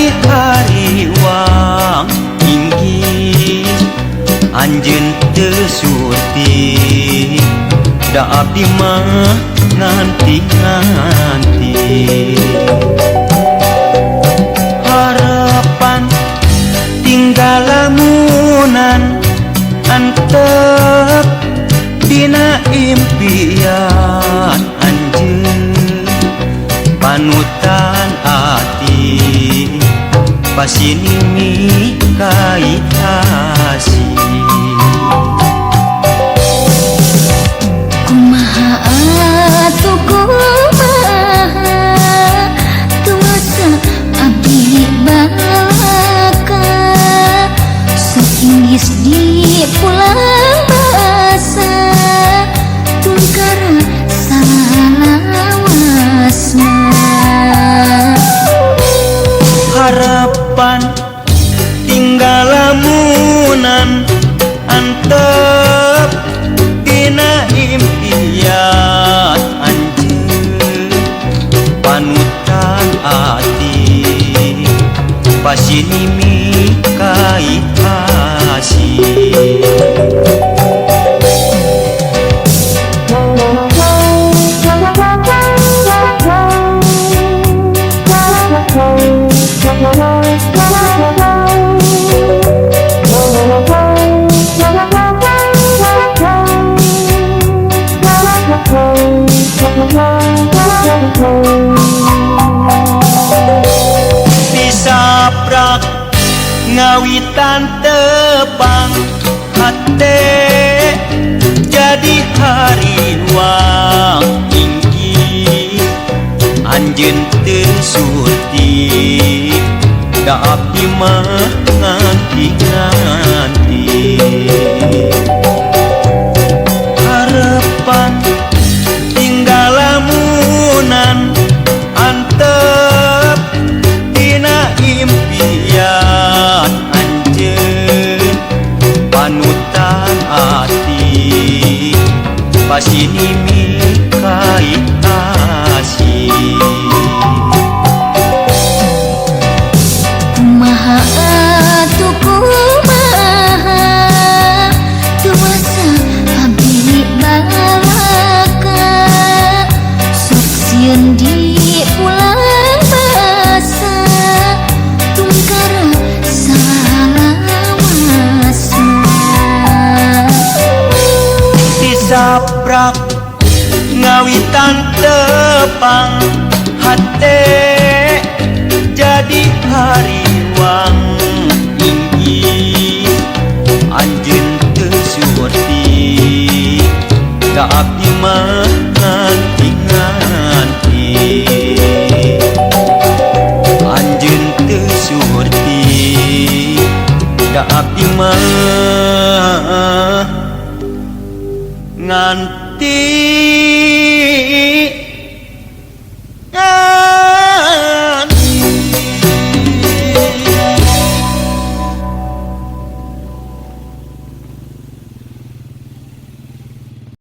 jadi hariwang inggih anjeun teu surti da abdi mah nganti-nganti harapan tinggal lamunan antep dina impian anjeun panutan ati pasinimi kaitasi kumaha atuh kumaha tuasa abdi balaka sakinggis di pulang basa tungkara salawasna harapan tinggal lamunan antep dina impian anjeun panutan ati pasinimi kaitasi disaprak ngawitan tepang hate jadi hariwang inggih anjeun teu surti da abdi mah nganti-nganti harapan tinggal lamunan antep dina impian anjeun panutan ati pasinimi kaitasi kumaha atuh kumaha tuasa abdi balaka sok sieun di pulang basa tungkara salawasna disaprak ngawitan tepang hate jadi hariwang inggih anjeun teu surti da abdi mah nganti-nganti anjeun teu surti da abdi mah nganti